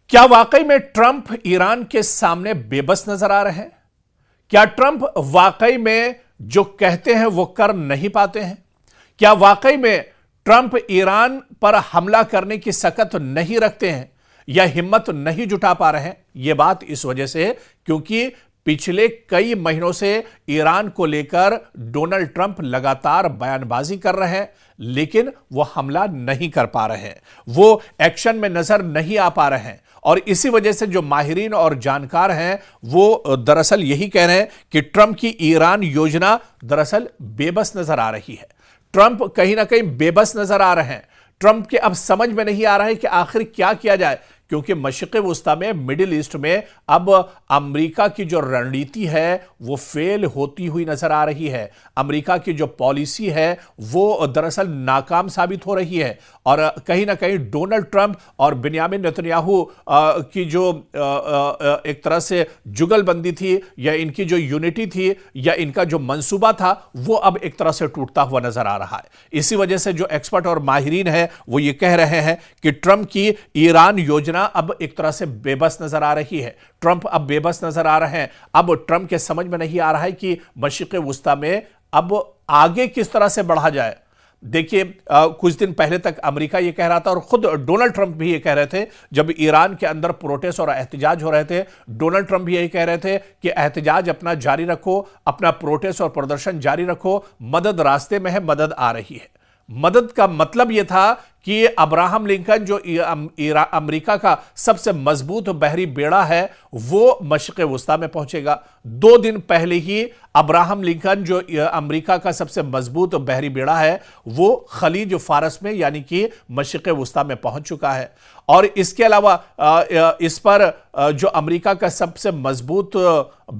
क्या वाकई में ट्रंप ईरान के सामने बेबस नजर आ रहे हैं? क्या ट्रंप वाकई में जो कहते हैं वो कर नहीं पाते हैं? क्या वाकई में ट्रंप ईरान पर हमला करने की सकत नहीं रखते हैं या हिम्मत नहीं जुटा पा रहे हैं? यह बात इस वजह से क्योंकि पिछले कई महीनों से ईरान को लेकर डोनाल्ड ट्रंप लगातार बयानबाजी कर रहे हैं, लेकिन वो हमला नहीं कर पा रहे हैं, वो एक्शन में नजर नहीं आ पा रहे हैं। और इसी वजह से जो माहिरीन और जानकार हैं वो दरअसल यही कह रहे हैं कि ट्रंप की ईरान योजना दरअसल बेबस नजर आ रही है। ट्रंप कहीं ना कहीं बेबस नजर आ रहे हैं। ट्रंप के अब समझ में नहीं आ रहा है कि आखिर क्या किया जाए, क्योंकि मशरिक़ वस्ता में, मिडिल ईस्ट में अब अमेरिका की जो रणनीति है वो फेल होती हुई नजर आ रही है। अमेरिका की जो पॉलिसी है वो दरअसल नाकाम साबित हो रही है और कहीं ना कहीं डोनाल्ड ट्रंप और बिन्यामिन नेतन्याहू की जो एक तरह से जुगलबंदी थी या इनकी जो यूनिटी थी या इनका जो मंसूबा था वो अब एक तरह से टूटता हुआ नजर आ रहा है। इसी वजह से जो एक्सपर्ट और माहिरीन है वो ये कह रहे हैं कि ट्रंप की ईरान योजना अब एक तरह से बेबस नजर आ रही है। ट्रंप अब बेबस नजर आ रहे हैं। अब ट्रंप के समझ में नहीं आ रहा है कि मशरिक़ वस्ता में अब आगे किस तरह से बढ़ा जाए। देखिए, कुछ दिन पहले तक अमेरिका ये कह रहा था और खुद डोनाल्ड ट्रंप भी ये कह रहे थे, जब ईरान के अंदर प्रोटेस्ट और एहतजाज हो रहे थे, डोनाल्ड ट्रंप भी यही कह रहे थे कि एहतजाज अपना जारी रखो, अपना प्रोटेस्ट और प्रदर्शन जारी रखो, मदद रास्ते में है, मदद आ रही है। मदद का मतलब यह था कि अब्राहम लिंकन जो अमेरिका का सबसे मजबूत बहरी बेड़ा है वो मशरिक़ वस्ता में पहुंचेगा। 2 दिन पहले ही अब्राहम लिंकन जो अमेरिका का सबसे मजबूत बहरी बेड़ा है वो खलीज फारस में यानी कि मशरिक़ वस्ता में पहुंच चुका है। और इसके अलावा इस पर जो अमेरिका का सबसे मजबूत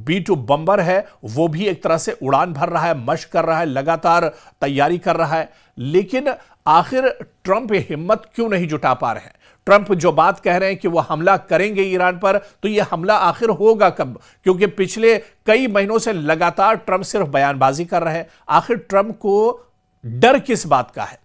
B-2 बम्बर है वो भी एक तरह से उड़ान भर रहा है, मशक कर रहा है, लगातार तैयारी कर रहा है। लेकिन आखिर ट्रंप हिम्मत क्यों नहीं जुटा पा रहे हैं? ट्रंप जो बात कह रहे हैं कि वो हमला करेंगे ईरान पर, तो ये हमला आखिर होगा कब? क्योंकि पिछले कई महीनों से लगातार ट्रंप सिर्फ बयानबाजी कर रहे हैं। आखिर ट्रंप को डर किस बात का है?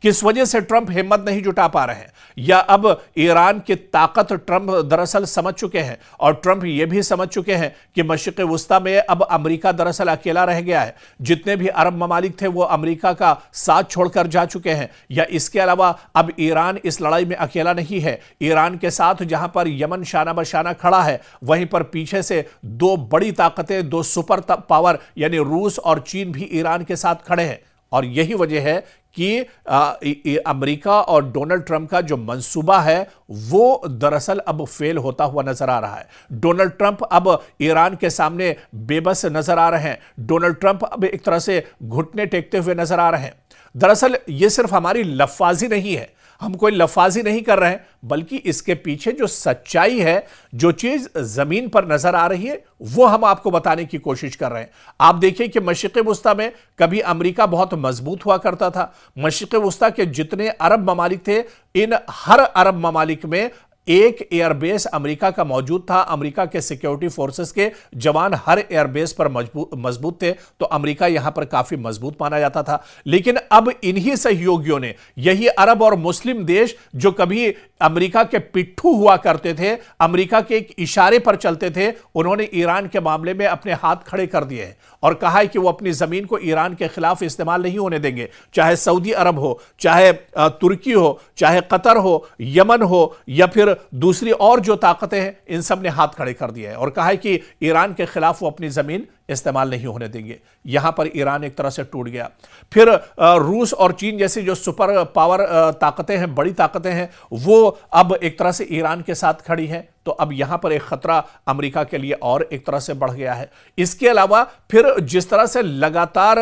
किस वजह से ट्रंप हिम्मत नहीं जुटा पा रहे हैं? या अब ईरान की ताकत ट्रंप दरअसल समझ चुके हैं और ट्रंप यह भी समझ चुके हैं कि मशरिक़ वस्ता में अब अमेरिका दरअसल अकेला रह गया है। जितने भी अरब ममालिक थे वो अमेरिका का साथ छोड़कर जा चुके हैं। या इसके अलावा अब ईरान इस लड़ाई में अकेला नहीं है। ईरान के साथ जहां पर यमन शाना बशाना खड़ा है, वहीं पर पीछे से 2 बड़ी ताकतें, 2 सुपर पावर यानी रूस और चीन भी ईरान के साथ खड़े हैं। और यही वजह है कि अमेरिका और डोनाल्ड ट्रंप का जो मंसूबा है वो दरअसल अब फेल होता हुआ नजर आ रहा है। डोनाल्ड ट्रंप अब ईरान के सामने बेबस नजर आ रहे हैं। डोनाल्ड ट्रंप अब एक तरह से घुटने टेकते हुए नजर आ रहे हैं। दरअसल ये सिर्फ हमारी लफ्फाजी नहीं है, हम कोई लफ्फाजी नहीं कर रहे हैं, बल्कि इसके पीछे जो सच्चाई है, जो चीज जमीन पर नजर आ रही है वो हम आपको बताने की कोशिश कर रहे हैं। आप देखिए कि मशरिक़ वस्ता में कभी अमेरिका बहुत मजबूत हुआ करता था। मशरिक़ वस्ता के जितने अरब ममालिक थे, इन हर अरब ममालिक में एक एयरबेस अमेरिका का मौजूद था। अमेरिका के सिक्योरिटी फोर्सेस के जवान हर एयरबेस पर मजबूत थे, तो अमेरिका यहां पर काफी मजबूत माना जाता था। लेकिन अब इन्हीं सहयोगियों ने, यही अरब और मुस्लिम देश जो कभी अमेरिका के पिट्ठू हुआ करते थे, अमेरिका के एक इशारे पर चलते थे, उन्होंने ईरान के मामले में अपने हाथ खड़े कर दिए हैं और कहा है कि वो अपनी जमीन को ईरान के खिलाफ इस्तेमाल नहीं होने देंगे। चाहे सऊदी अरब हो, चाहे तुर्की हो, चाहे कतर हो, यमन हो या फिर दूसरी और जो ताकतें हैं, इन सब ने हाथ खड़े कर दिए हैं और कहा है कि ईरान के खिलाफ वो अपनी जमीन इस्तेमाल नहीं होने देंगे। यहां पर ईरान एक तरह से टूट गया। फिर रूस और चीन जैसी जो सुपर पावर ताकतें हैं, बड़ी ताकतें हैं, वो अब एक तरह से ईरान के साथ खड़ी हैं। तो अब यहां पर एक खतरा अमेरिका के लिए और एक तरह से बढ़ गया है। इसके अलावा फिर जिस तरह से लगातार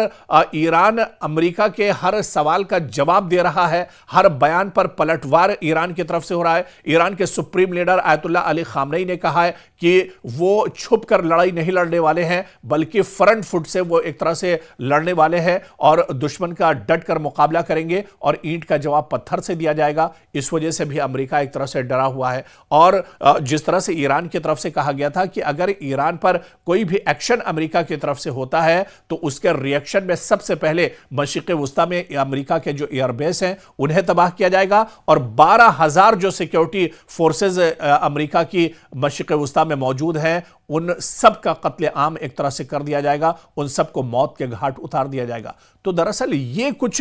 ईरान अमेरिका के हर सवाल का जवाब दे रहा है, हर बयान पर पलटवार ईरान की तरफ से हो रहा है। ईरान के supreme leader Ayatollah Ali Khamenei ने कहा है कि वो छुप कर लड़ाई नहीं लड़ने वाले हैं, बल्कि फ्रंट फुट से वो एक तरह से लड़ने वाले हैं और दुश्मन का डट कर मुकाबला करेंगे और ईंट का जवाब पत्थर से दिया जाएगा। इस वजह से भी अमेरिका एक तरह से डरा हुआ है। और जिस तरह से ईरान की तरफ से कहा गया था कि अगर ईरान पर कोई भी एक्शन अमेरिका की तरफ से होता है तो उसके रिएक्शन में सबसे पहले मशरिक़ वुस्ता में अमेरिका के जो एयरबेस हैं उन्हें तबाह किया जाएगा और 12,000 जो सिक्योरिटी फोर्सेज अमेरिका की मशरिक़ वुस्ता में मौजूद हैं उन सब का कत्ले आम एक तरह से कर दिया जाएगा, उन सबको मौत के घाट उतार दिया जाएगा। तो दरअसल ये कुछ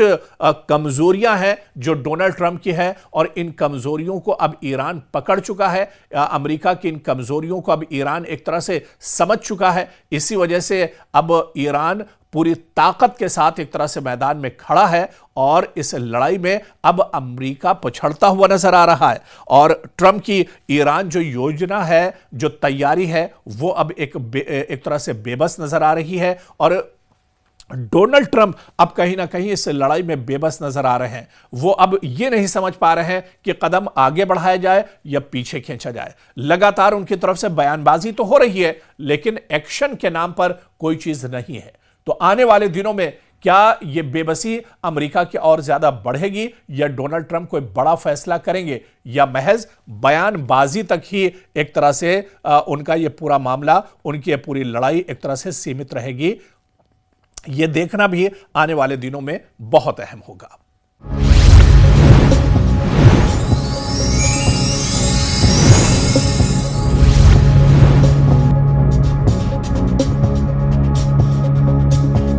कमजोरियां हैं जो डोनाल्ड ट्रंप की है और इन कमजोरियों को अब ईरान पकड़ चुका है। अमेरिका की इन कमजोरियों को अब ईरान एक तरह से समझ चुका है। इसी वजह से अब ईरान पूरी ताकत के साथ एक तरह से मैदान में खड़ा है और इस लड़ाई में अब अमेरिका पछड़ता हुआ नजर आ रहा है। और ट्रंप की ईरान जो योजना है, जो तैयारी है, वो अब एक तरह से बेबस नजर आ रही है और डोनाल्ड ट्रंप अब कहीं ना कहीं इस लड़ाई में बेबस नजर आ रहे हैं। वो अब ये नहीं समझ पा रहे हैं कि कदम आगे बढ़ाया जाए या पीछे खींचा जाए। लगातार उनकी तरफ से बयानबाजी तो हो रही है लेकिन एक्शन के नाम पर कोई चीज नहीं है। तो आने वाले दिनों में क्या यह बेबसी अमेरिका की और ज्यादा बढ़ेगी या डोनाल्ड ट्रंप कोई बड़ा फैसला करेंगे या महज बयानबाजी तक ही एक तरह से उनका यह पूरा मामला, उनकी यह पूरी लड़ाई एक तरह से सीमित रहेगी? यह देखना भी आने वाले दिनों में बहुत अहम होगा।